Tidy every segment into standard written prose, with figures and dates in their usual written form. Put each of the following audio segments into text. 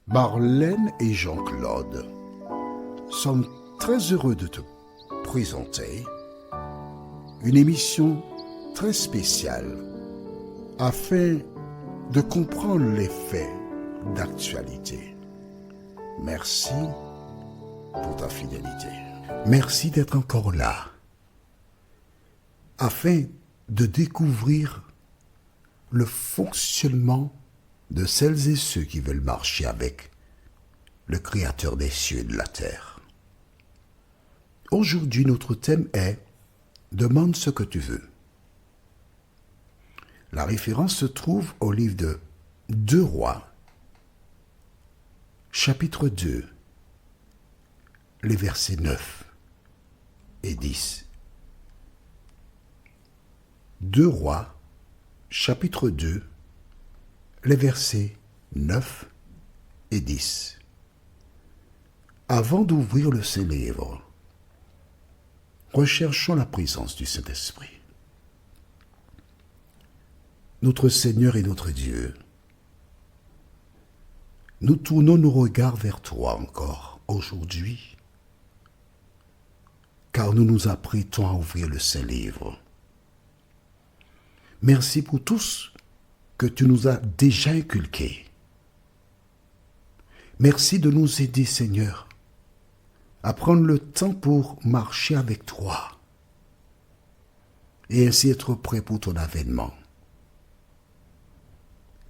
Marlène et Jean-Claude sommes très heureux de te présenter une émission très spéciale afin de comprendre les faits d'actualité. Merci pour ta fidélité. Merci d'être encore là afin de découvrir le fonctionnement de celles et ceux qui veulent marcher avec le Créateur des cieux et de la terre. Aujourd'hui, notre thème est « Demande ce que tu veux ». La référence se trouve au livre de 2 Rois, chapitre 2, les versets 9 et 10. 2 Rois, chapitre 2, les versets 9 et 10. Avant d'ouvrir le Saint-Livre, recherchons la présence du Saint-Esprit. Notre Seigneur et notre Dieu, nous tournons nos regards vers toi encore aujourd'hui, car nous nous apprêtons à ouvrir le Saint-Livre. Merci pour tous que tu nous as déjà inculqués. Merci de nous aider, Seigneur, à prendre le temps pour marcher avec toi et ainsi être prêt pour ton avènement.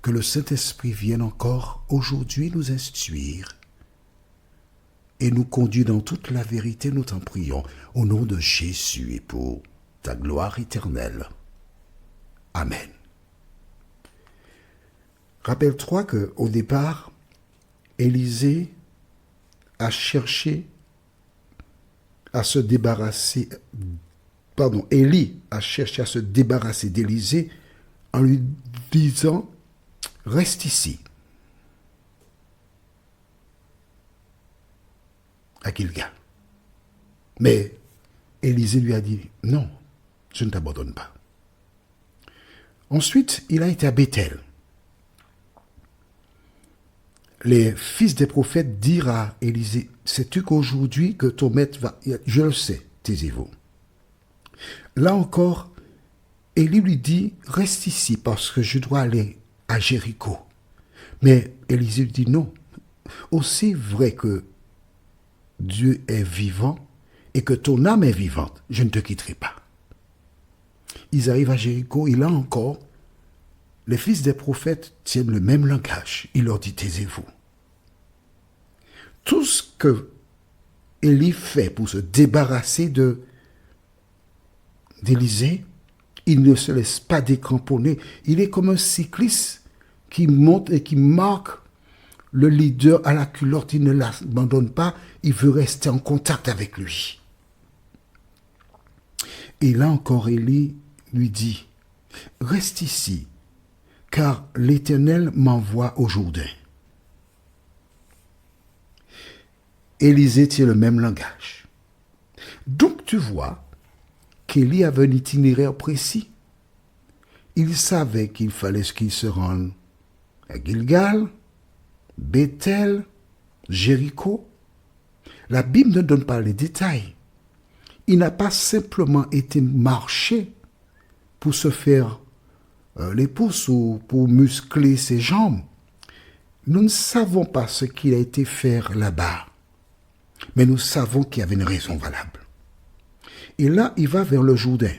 Que le Saint-Esprit vienne encore aujourd'hui nous instruire et nous conduire dans toute la vérité, nous t'en prions, au nom de Jésus et pour ta gloire éternelle. Amen. Rappelle-toi qu'au départ, Élie a cherché à se débarrasser d'Élisée en lui disant « Reste ici » à Gilgal. Mais Élisée lui a dit « Non, je ne t'abandonne pas ». Ensuite, il a été à Bethel. Les fils des prophètes dirent à Élisée, « Sais-tu qu'aujourd'hui que ton maître va... » « Je le sais, taisez-vous. » Là encore, Élie lui dit, « Reste ici parce que je dois aller à Jéricho. » Mais Élisée lui dit, « Non, aussi vrai que Dieu est vivant et que ton âme est vivante, je ne te quitterai pas. » Ils arrivent à Jéricho et là encore, les fils des prophètes tiennent le même langage. Il leur dit, taisez-vous. Tout ce que Élie fait pour se débarrasser d'Élisée, il ne se laisse pas décramponner. Il est comme un cycliste qui monte et qui marque le leader à la culotte. Il ne l'abandonne pas, il veut rester en contact avec lui. Et là encore, Élie lui dit, reste ici, car l'Éternel m'envoie au Jourdain. Élisée tient le même langage. Donc tu vois qu'Élie avait un itinéraire précis. Il savait qu'il fallait qu'il se rende à Gilgal, Bethel, Jéricho. La Bible ne donne pas les détails. Il n'a pas simplement été marcher pour se faire les pouces ou pour muscler ses jambes. Nous ne savons pas ce qu'il a été faire là-bas, mais nous savons qu'il y avait une raison valable. Et là, il va vers le Jourdain.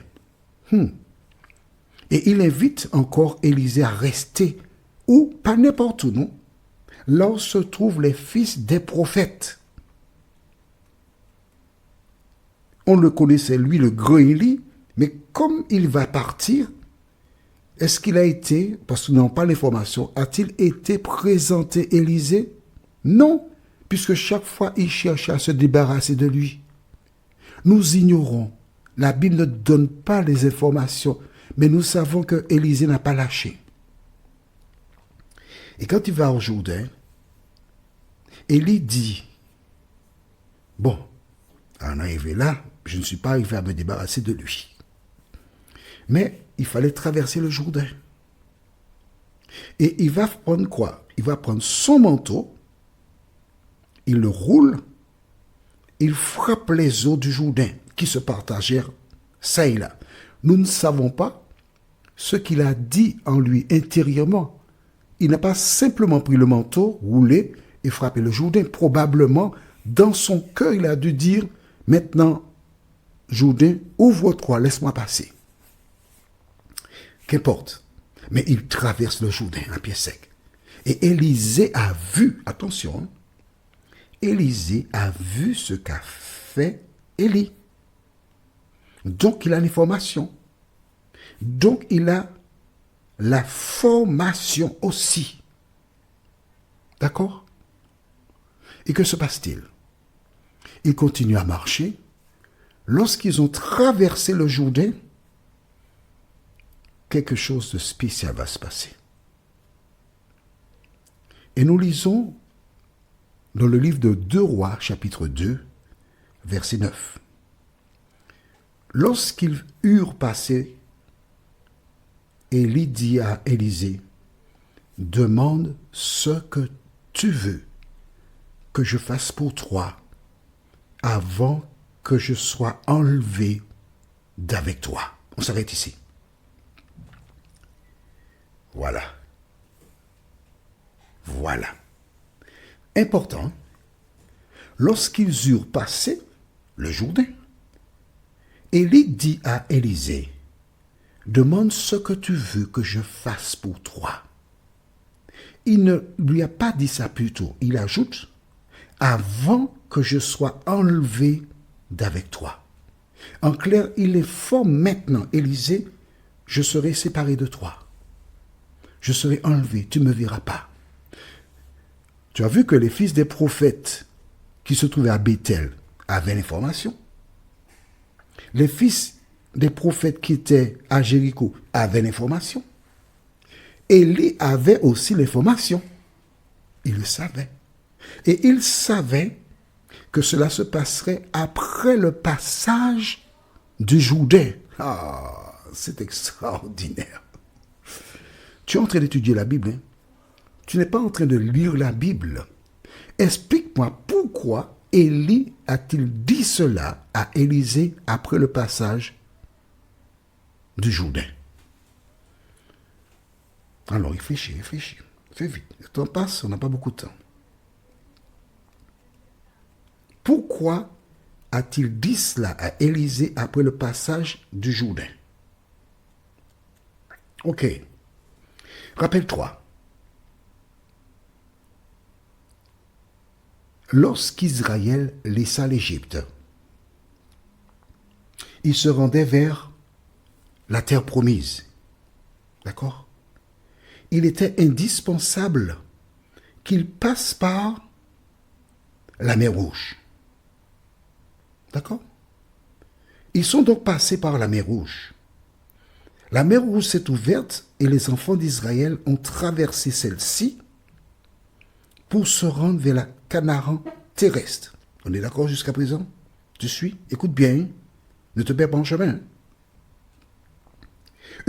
Et il invite encore Élisée à rester, ou pas n'importe où, non? Là où se trouvent les fils des prophètes. On le connaissait, lui, le grand Élie, mais comme il va partir, est-ce qu'il a été, parce que nous n'avons pas l'information, a-t-il été présenté Élisée? Non, puisque chaque fois il cherche à se débarrasser de lui. Nous ignorons. La Bible ne donne pas les informations, mais nous savons que Élisée n'a pas lâché. Et quand il va au Jourdain, Élie dit, bon, en arrivé là, je ne suis pas arrivé à me débarrasser de lui. Mais il fallait traverser le Jourdain. Et il va prendre quoi? Il va prendre son manteau il le roule, il frappe les eaux du Jourdain qui se partagèrent ça et là. Nous ne savons pas ce qu'il a dit en lui intérieurement. Il n'a pas simplement pris le manteau, roulé et frappé le Jourdain. Probablement, dans son cœur, il a dû dire, maintenant, Jourdain, ouvre-toi, laisse-moi passer. Qu'importe. Mais il traverse le Jourdain à pied sec. Et Élisée a vu, attention, hein, Élisée a vu ce qu'a fait Élie. Donc il a l'information. Donc il a la formation aussi. D'accord? Et que se passe-t-il? Ils continuent à marcher. Lorsqu'ils ont traversé le Jourdain, quelque chose de spécial va se passer. Et nous lisons dans le livre de 2 Rois, chapitre 2, verset 9. Lorsqu'ils eurent passé, Élie dit à Élisée, « Demande ce que tu veux que je fasse pour toi avant que je sois enlevé d'avec toi. » On s'arrête ici. Voilà. Voilà. Important, lorsqu'ils eurent passé le Jourdain, Élie dit à Élisée, « Demande ce que tu veux que je fasse pour toi. » Il ne lui a pas dit ça plus tôt. Il ajoute, « Avant que je sois enlevé d'avec toi. » En clair, il informe maintenant Élisée, « Je serai séparé de toi. Je serai enlevé, tu ne me verras pas. » Tu as vu que les fils des prophètes qui se trouvaient à Béthel avaient l'information. Les fils des prophètes qui étaient à Jéricho avaient l'information. Élie avait aussi l'information. Il le savait. Et il savait que cela se passerait après le passage du Jourdain. Ah, c'est extraordinaire. Tu es en train d'étudier la Bible, hein? Tu n'es pas en train de lire la Bible. Explique-moi pourquoi Élie a-t-il dit cela à Élisée après le passage du Jourdain. Alors, réfléchis. Fais vite. Le temps passe, on n'a pas beaucoup de temps. Pourquoi a-t-il dit cela à Élisée après le passage du Jourdain? Ok. Rappelle-toi. Lorsqu'Israël laissa l'Égypte, il se rendait vers la terre promise. D'accord? Il était indispensable qu'il passe par la mer Rouge. D'accord? Ils sont donc passés par la mer Rouge. La mer Rouge s'est ouverte et les enfants d'Israël ont traversé celle-ci pour se rendre vers la Canaan terrestre. On est d'accord jusqu'à présent? Tu suis? Écoute bien. Hein? Ne te perds pas en chemin. Hein?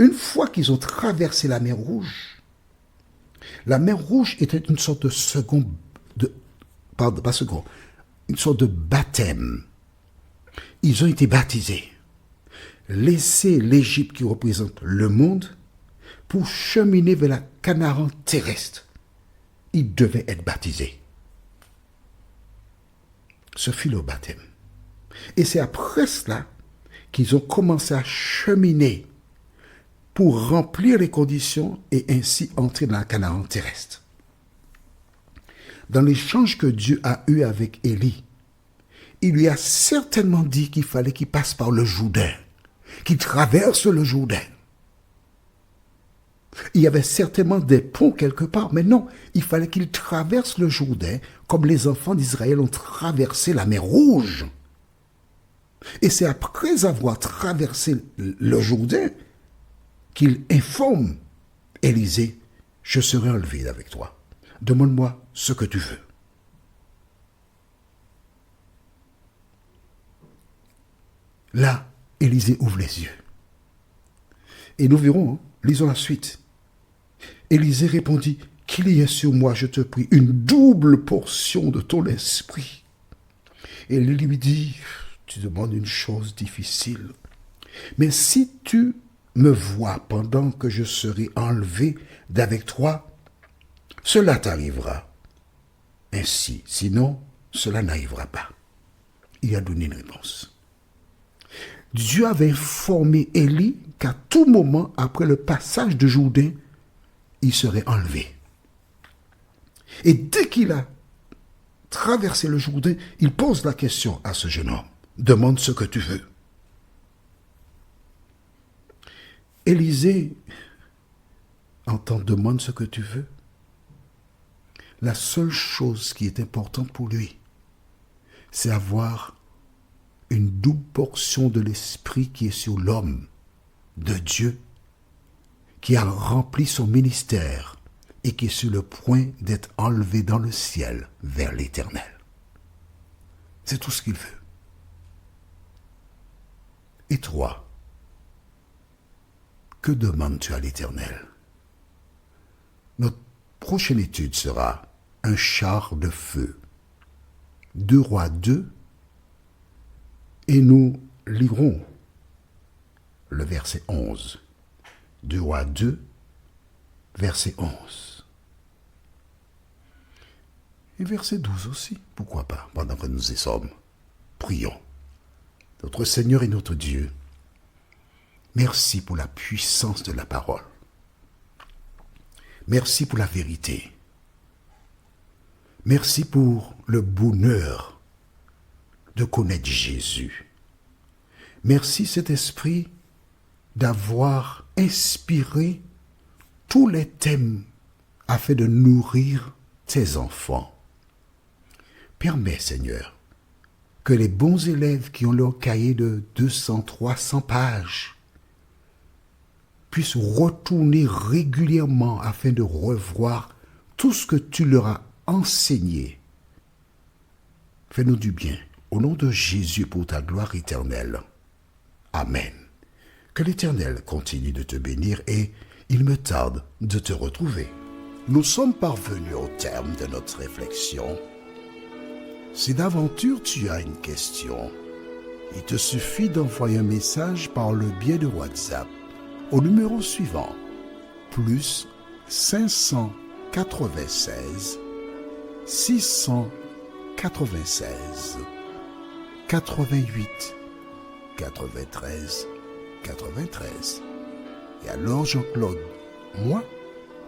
Une fois qu'ils ont traversé la mer Rouge était une sorte de une sorte de baptême. Ils ont été baptisés. Laisser l'Égypte qui représente le monde pour cheminer vers la Canaan terrestre. Ils devaient être baptisés. Ce fut leur baptême. Et c'est après cela qu'ils ont commencé à cheminer pour remplir les conditions et ainsi entrer dans la Canaan terrestre. Dans l'échange que Dieu a eu avec Élie, il lui a certainement dit qu'il fallait qu'il passe par le Jourdain, qu'il traverse le Jourdain. Il y avait certainement des ponts quelque part, mais non, il fallait qu'il traverse le Jourdain comme les enfants d'Israël ont traversé la mer Rouge. Et c'est après avoir traversé le Jourdain qu'il informe Élisée, « Je serai enlevé avec toi. Demande-moi ce que tu veux. » Là, Élisée ouvre les yeux. Et nous verrons, lisons la suite. Élisée répondit, qu'il y ait sur moi, je te prie, une double portion de ton esprit. Et il lui dit, tu demandes une chose difficile, mais si tu me vois pendant que je serai enlevé d'avec toi, cela t'arrivera. Ainsi, sinon, cela n'arrivera pas. Il a donné une réponse. Dieu avait informé Élie qu'à tout moment, après le passage de Jourdain, il serait enlevé. Et dès qu'il a traversé le Jourdain, il pose la question à ce jeune homme. Demande ce que tu veux. Élisée entend demande ce que tu veux. La seule chose qui est importante pour lui, c'est avoir une double portion de l'esprit qui est sur l'homme de Dieu, qui a rempli son ministère et qui est sur le point d'être enlevé dans le ciel vers l'Éternel. C'est tout ce qu'il veut. Et toi, que demandes-tu à l'Éternel? Notre prochaine étude sera un char de feu. 2 Rois 2, et nous lirons le verset 11. 2 Rois 2, verset 11. Et verset 12 aussi, pourquoi pas, pendant que nous y sommes. Prions. Notre Seigneur et notre Dieu, merci pour la puissance de la parole. Merci pour la vérité. Merci pour le bonheur de connaître Jésus. Merci, cet esprit, d'avoir inspiré tous les thèmes afin de nourrir tes enfants. Permets, Seigneur, que les bons élèves qui ont leur cahier de 200, 300 pages puissent retourner régulièrement afin de revoir tout ce que tu leur as enseigné. Fais-nous du bien. Au nom de Jésus, pour ta gloire éternelle. Amen. Que l'Éternel continue de te bénir et il me tarde de te retrouver. Nous sommes parvenus au terme de notre réflexion. Si d'aventure tu as une question, il te suffit d'envoyer un message par le biais de WhatsApp au numéro suivant, plus 596 696 88 93 93. Et alors Jean-Claude, moi,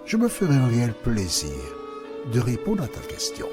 je me ferai un réel plaisir de répondre à ta question.